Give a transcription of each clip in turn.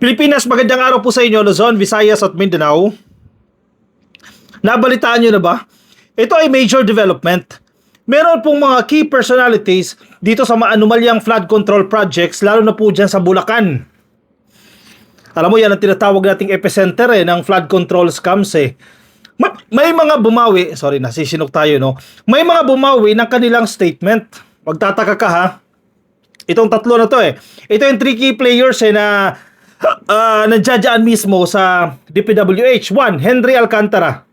Pilipinas, magandang araw po sa inyo, Luzon, Visayas at Mindanao. Nabalitaan nyo na ba? Ito ay major development. Meron pong mga key personalities dito sa maanumalyang flood control projects, lalo na po dyan sa Bulacan. Alam mo, yan ang tinatawag nating epicenter ng flood control scams eh. May mga bumawi, nasisinok tayo no. May mga bumawi ng kanilang statement. Magtataka ka ha. Itong tatlo na to eh. Ito yung 3 key players na nandiyan mismo sa DPWH. 1, Henry Alcantara.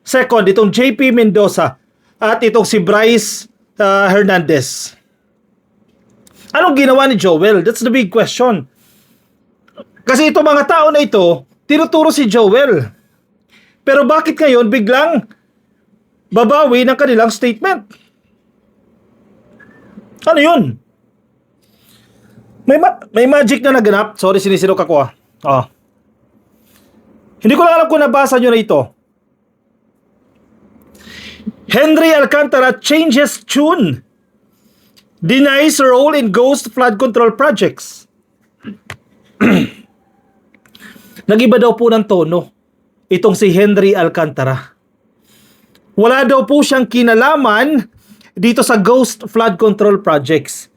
Second, itong JP Mendoza. At itong si Bryce Hernandez. Anong ginawa ni Joel? That's the big question. Kasi itong mga tao na ito, tinuturo si Joel. Pero bakit ngayon biglang babawi ng kanilang statement? Ano yun? May magic na naganap. Sorry, sinisinok ako ah. Oh. Hindi ko lang alam kung nabasa nyo na ito. Henry Alcantara changes tune. Denies role in ghost flood control projects. Nagiba daw po ng tono itong si Henry Alcantara. Wala daw po siyang kinalaman dito sa ghost flood control projects.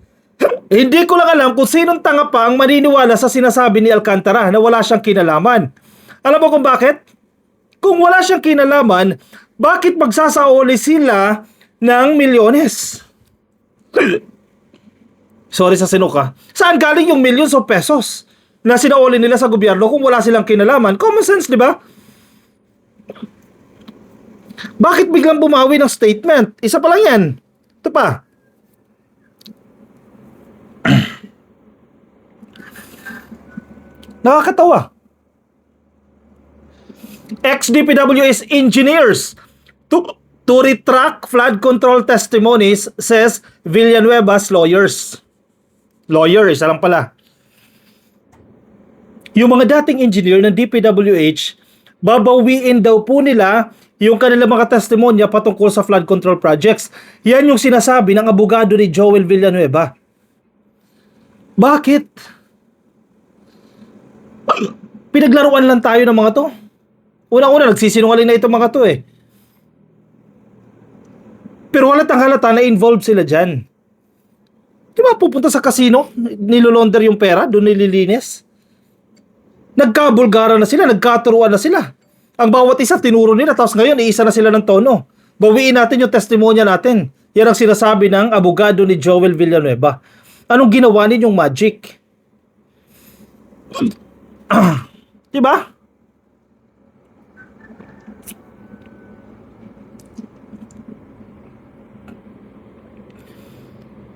Hindi ko lang alam kung sinong tanga pa ang maniniwala sa sinasabi ni Alcantara na wala siyang kinalaman. Alam mo kung bakit? Kung wala siyang kinalaman, bakit magsasaoli sila ng milyones? Sorry sa sinuka. Saan galing yung millions of pesos na sinaoli nila sa gobyerno kung wala silang kinalaman? Common sense, di ba? Bakit biglang bumawi ng statement? Isa pa lang yan. Ito pa. Nakakatawa. Ex-DPWH engineers to retract flood control testimonies, says Villanueva's lawyers. Lawyer, isa lang pala. Yung mga dating engineer ng DPWH, babawiin daw po nila yung kanilang mga testimonya patungkol sa flood control projects. Yan yung sinasabi ng abogado ni Joel Villanueva. Bakit? Pinaglaruan lang tayo ng mga to. Unang-una, nagsisinungaling na itong mga to eh. Pero halatang-halata na involved sila dyan. Di ba pupunta sa casino, nilolonder yung pera, doon nililinis? Nagkabulgara na sila, nagkaturuan na sila. Ang bawat isa tinuro nila, tapos ngayon iisa na sila ng tono. Bawiin natin yung testimonya natin. Yan ang sinasabi ng abogado ni Joel Villanueva. Anong ginawa ninyong magic? Di ba?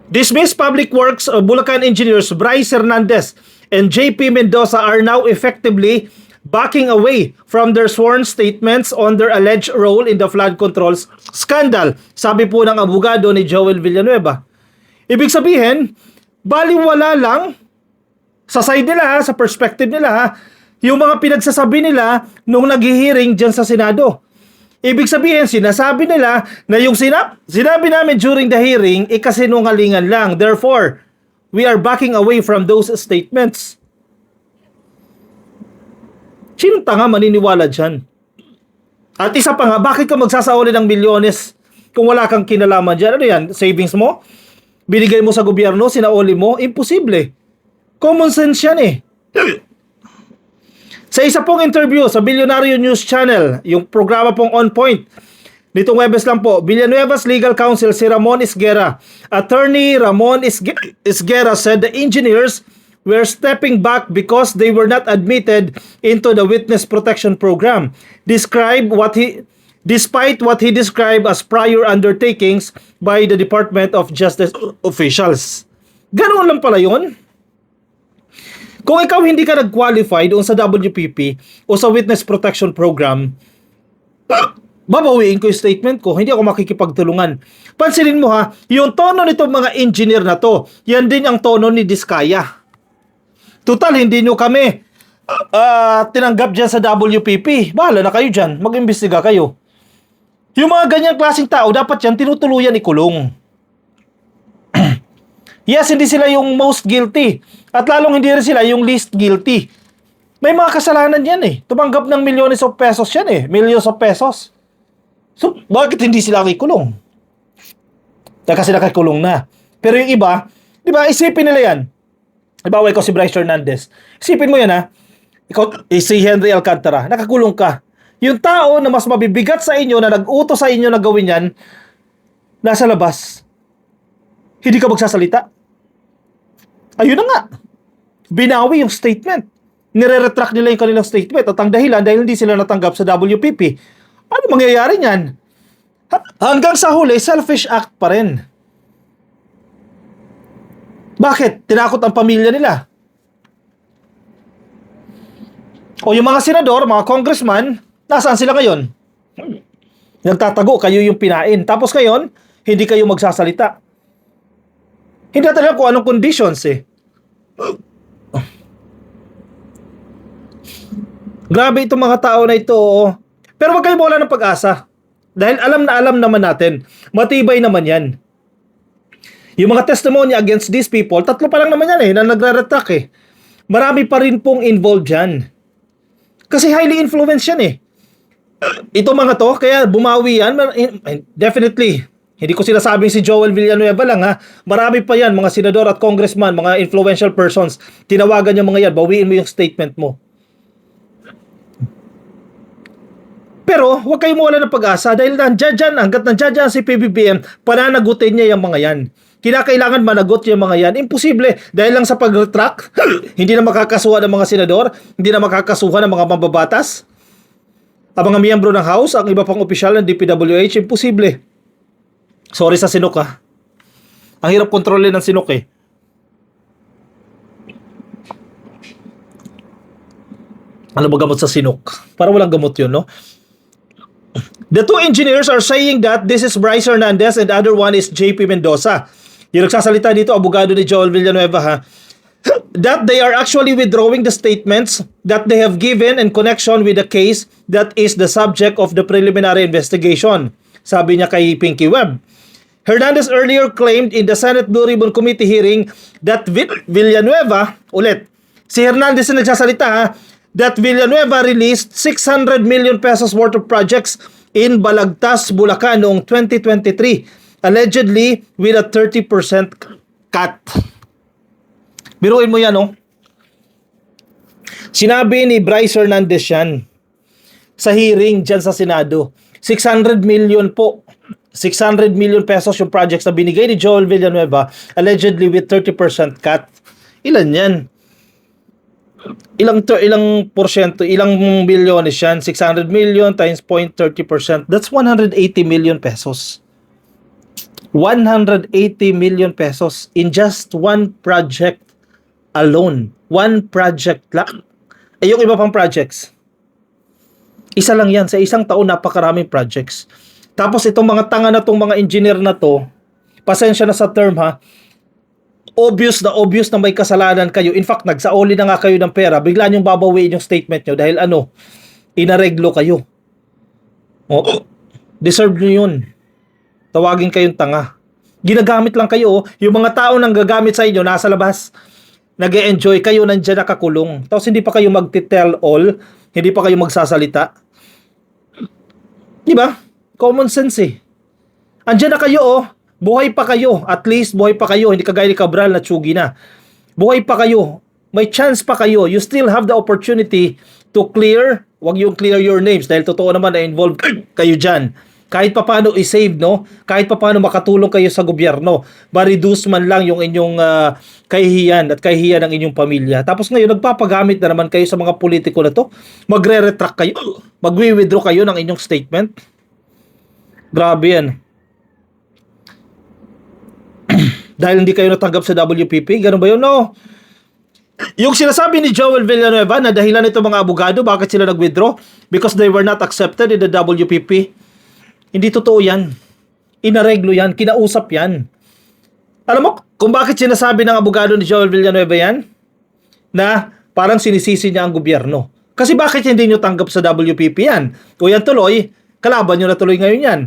Dismissed Public Works Bulacan engineers Bryce Hernandez and JP Mendoza are now effectively backing away from their sworn statements on their alleged role in the flood controls scandal. Sabi po ng abogado ni Joel Villanueva. Ibig sabihin, baliwala lang sa side nila, sa perspective nila, yung mga pinagsasabi nila nung naghihiring dyan sa Senado. Ibig sabihin, sinasabi nila na yung sinabi namin during the hearing, kasinungalingan lang. Therefore, we are backing away from those statements. Sinong tanga maniniwala dyan? At isa pa nga, bakit ka magsasauli ng milyones kung wala kang kinalaman dyan? Ano yan? Savings mo? Binigay mo sa gobyerno? Sinauli mo? Imposible. Common sense yan eh. Sa isa pong interview sa Billionario News Channel, yung programa pong On Point, nitong Webes lang po, Villanueva's legal counsel si Ramon Isguera. Attorney Ramon Isguera said the engineers were stepping back because they were not admitted into the witness protection program. Despite what he described as prior undertakings by the Department of Justice officials. Ganoon lang pala yun? Kung ikaw hindi ka nag-qualify doon sa WPP o sa Witness Protection Program, babawiin ko yung statement ko, hindi ako makikipagtulungan. Pansinin mo ha, yung tono nitong mga engineer na to, yan din ang tono ni Diskaya. Total, hindi nyo kami tinanggap dyan sa WPP. Bahala na kayo dyan, mag-imbestiga kayo. Yung mga ganyang klaseng tao, dapat yan tinutuluyan ikulong. Yes, hindi sila yung most guilty. At lalong hindi rin sila yung least guilty. May mga kasalanan yan eh. Tumanggap ng milyones of pesos yan eh. Millions of pesos. So, bakit hindi sila kikulong? Kasi nakakulong na. Pero yung iba, di ba, isipin nila yan. Halimbawa, ikaw si Bryce Hernandez. Isipin mo yan ha. Ikaw, si Henry Alcantara. Nakakulong ka. Yung tao na mas mabibigat sa inyo, na nag-utos sa inyo na gawin yan, nasa labas. Hindi ka magsasalita. Ayun na nga. Binawi yung statement. Nire-retract nila yung kanilang statement. At ang dahilan, dahil hindi sila natanggap sa WPP. Ano mangyayari niyan? Hanggang sa huli, selfish act pa rin. Bakit? Tinakot ang pamilya nila. O yung mga senador, mga congressman, nasaan sila ngayon? Nagtatago, kayo yung pinain. Tapos ngayon, hindi kayo magsasalita. Hindi natin alam kung anong conditions eh. Grabe itong mga tao na ito. Pero wag kayo mawala ng pag-asa. Dahil alam naman natin, matibay naman yan. Yung mga testimony against these people, 3 pa lang naman yan na nagre-retract eh. Marami pa rin pong involved dyan. Kasi highly influenced yan eh. Ito mga to, kaya bumawi yan, definitely. Hindi ko sinasabing si Joel Villanueva lang ha. Marami pa yan, mga senador at congressman, mga influential persons. Tinawagan yung mga yan, bawiin mo yung statement mo. Pero, huwag kayong mawala ng pag-asa dahil hanggat nandiyan dyan si PBBM, pananagutin niya yung mga yan. Kinakailangan managot yung mga yan. Imposible. Dahil lang sa pag-retract, hindi na makakasuhan ng mga senador, hindi na makakasuhan ng mga mambabatas. Ang mga miyembro ng House, ang iba pang opisyal ng DPWH, imposible. Sorry sa Sinok ha. Ang hirap kontrolin ng Sinok eh. Ano ba gamot sa Sinok? Para walang gamot yun, no? The 2 engineers are saying that this is Bryce Hernandez and the other one is JP Mendoza. Yung nagsasalita dito, abogado ni Joel Villanueva ha. That they are actually withdrawing the statements that they have given in connection with the case that is the subject of the preliminary investigation. Sabi niya kay Pinky Webb. Hernandez earlier claimed in the Senate Blue Ribbon Committee hearing that Villanueva, si Hernandez na nagsasalita ha, that Villanueva released 600 million pesos worth of projects in Balagtas, Bulacan noong 2023, allegedly with a 30% cut. Biruin mo yan, no? Sinabi ni Bryce Hernandez yan sa hearing dyan sa Senado. 600 million po. 600 million pesos yung projects na binigay ni Joel Villanueva, allegedly with 30% cut. Ilan yan? Ilang porsyento, ilang bilyones yan? 600 million times 0.30%. That's 180 million pesos. 180 million pesos in just one project alone. One project lang. Eh yung iba pang projects, isa lang yan. Sa isang taon, napakaraming projects. Tapos itong mga tanga na tong mga engineer na to, pasensya na sa term ha, obvious na may kasalanan kayo. In fact, nagsaoli na nga kayo ng pera, bigla niyong babawiin yung statement nyo dahil inareglo kayo. Deserve nyo yun. Tawagin kayong tanga. Ginagamit lang kayo. Yung mga tao nang gagamit sa inyo, nasa labas. Nag-e-enjoy kayo, nandiyan nakakulong. Tapos hindi pa kayo magti-tell all, hindi pa kayo magsasalita. Di ba? Common sense eh. Andiyan na kayo buhay pa kayo. At least buhay pa kayo. Hindi kagaya ni Cabral na tsugi na. Buhay pa kayo. May chance pa kayo. You still have the opportunity to clear. Wag yung clear your names dahil totoo naman na involved kayo dyan. Kahit pa paano i-save, no? Kahit pa paano makatulong kayo sa gobyerno. Ma-reduce man lang yung inyong kahihiyan at kahihiyan ng inyong pamilya. Tapos ngayon, nagpapagamit na naman kayo sa mga politiko na to. Magre-retract kayo. Magwi-withdraw kayo ng inyong statement. Grabe yan. Dahil hindi kayo natanggap sa WPP, ganun ba yun? No. Yung sinasabi ni Joel Villanueva na dahilan nito mga abogado, bakit sila nag-withdraw? Because they were not accepted in the WPP. Hindi totoo yan. Inareglo yan. Kinausap yan. Alam mo kung bakit sinasabi ng abogado ni Joel Villanueva yan? Na parang sinisisi niya ang gobyerno. Kasi bakit hindi nyo tanggap sa WPP yan? Kung yan tuloy, kalaban nyo na tuloy ngayon yan.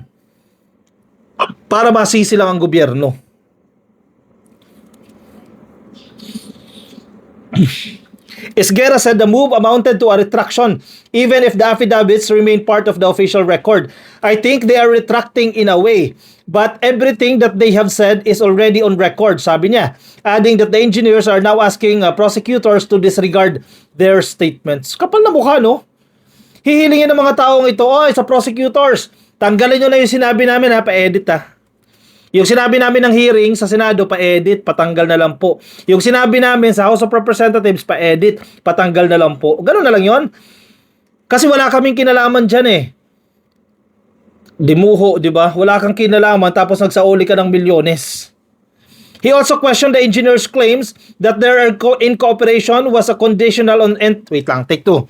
Para masisi lang ang gobyerno. Esguerra said the move amounted to a retraction even if the affidavits remain part of the official record. I think they are retracting in a way, but everything that they have said is already on record, sabi niya. Adding that the engineers are now asking prosecutors to disregard their statements. Kapal na mukha, no? Hihilingin ng mga taong ito, sa prosecutors, tanggalin nyo na yung sinabi namin, pa-edit Yung sinabi namin ng hearing sa Senado, pa-edit, patanggal na lang po. Yung sinabi namin sa House of Representatives, pa-edit, patanggal na lang po. Ganun na lang yon. Kasi wala kaming kinalaman dyan Dimuho, di ba? Wala kang kinalaman tapos nagsauli ka ng milyones. He also questioned the engineer's claims that their in cooperation was a conditional on... Wait lang, take 2.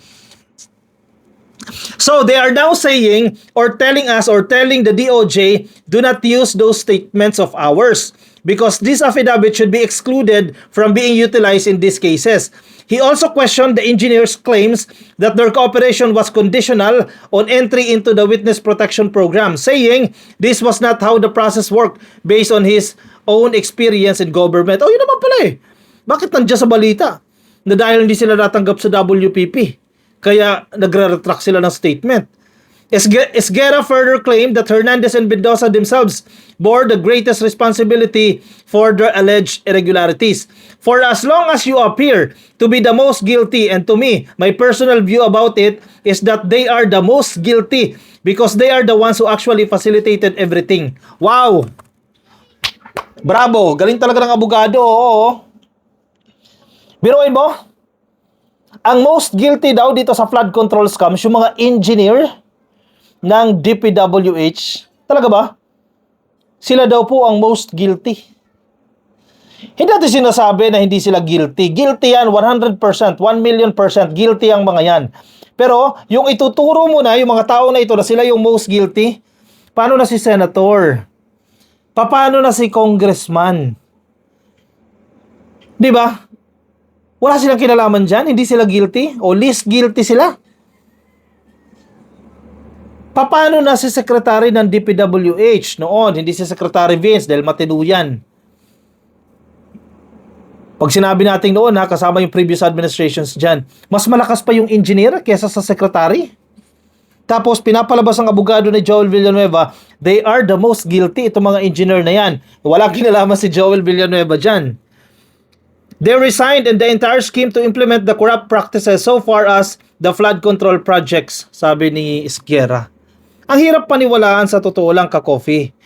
So they are now saying or telling the DOJ, do not use those statements of ours because this affidavit should be excluded from being utilized in these cases. He also questioned the engineers' claims that their cooperation was conditional on entry into the witness protection program, saying this was not how the process worked based on his own experience in government. Yun naman pala Bakit nandiyan sa balita na dahil hindi sila natanggap sa WPP? Kaya nagre-retract sila ng statement. Esguerra further claimed that Hernandez and Mendoza themselves bore the greatest responsibility for their alleged irregularities. For as long as you appear to be the most guilty, and to me, my personal view about it is that they are the most guilty because they are the ones who actually facilitated everything. Wow! Bravo! Galing talaga ng abogado, Biruin mo? Ang most guilty daw dito sa flood control scams, yung mga engineer ng DPWH. Talaga ba? Sila daw po ang most guilty. Hindi natin sinasabi na hindi sila guilty. Guilty yan, 100%, 1,000,000% guilty ang mga yan. Pero, yung ituturo mo na, yung mga tao na ito na sila yung most guilty, paano na si Senator? Paano na si Congressman? Di ba? Wala silang kinalaman dyan? Hindi sila guilty? O least guilty sila? Paano na si Secretary ng DPWH noon? Hindi si Secretary Vince dahil matino yan. Pag sinabi natin noon kasama yung previous administrations dyan, mas malakas pa yung engineer kesa sa Secretary. Tapos pinapalabas ang abogado ni Joel Villanueva, they are the most guilty, itong mga engineer na yan. Walang kinalaman si Joel Villanueva dyan. They resigned and the entire scheme to implement the corrupt practices so far as the flood control projects, sabi ni Esguerra. Ang hirap paniwalaan sa totoo lang, ka-coffee.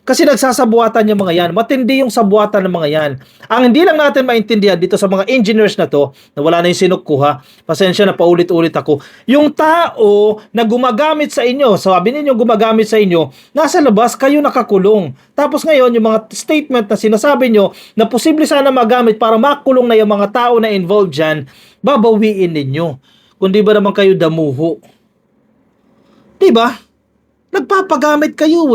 Kasi nagsasabuatan yung mga yan. Matindi yung sabuatan ng mga yan. Ang hindi lang natin maintindihan dito sa mga engineers na to, na wala na yung sinukkuha, pasensya na paulit-ulit ako, yung tao na gumagamit sa inyo, sabi ninyo gumagamit sa inyo, nasa labas, kayo nakakulong. Tapos ngayon, yung mga statement na sinasabi nyo, na posible sana magamit para makulong na yung mga tao na involved dyan, babawiin ninyo. Kundi ba naman kayo damuho? Diba? Nagpapagamit kayo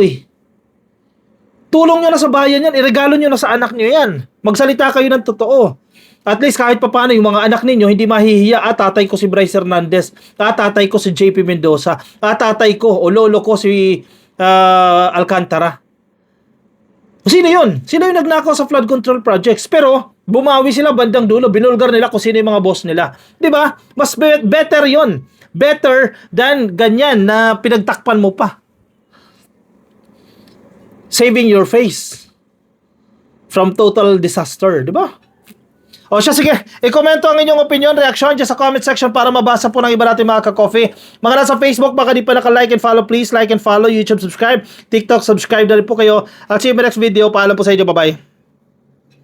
Tulong nyo na sa bayan yan, iregalo nyo na sa anak nyo yan. Magsalita kayo ng totoo. At least kahit papaano yung mga anak ninyo hindi mahihiya, tatay ko si Bryce Hernandez, tatay ko si JP Mendoza, tatay ko o lolo ko si Alcantara. Sino yun? Sino yung nagnakaw sa flood control projects? Pero bumawi sila bandang dulo, binulgar nila kung sino yung mga boss nila. 'Di ba? Mas better yon. Better than ganyan na pinagtakpan mo pa. Saving your face from total disaster, di ba? O siya, sige, i-komento ang inyong opinion, reaction dyan sa comment section para mabasa po ng iba natin mga ka-coffee. Mga nasa Facebook, baka di pa naka-like and follow, please like and follow, YouTube subscribe, TikTok subscribe na rin po kayo. I'll see you in my next video. Paalam po sa inyo, bye-bye.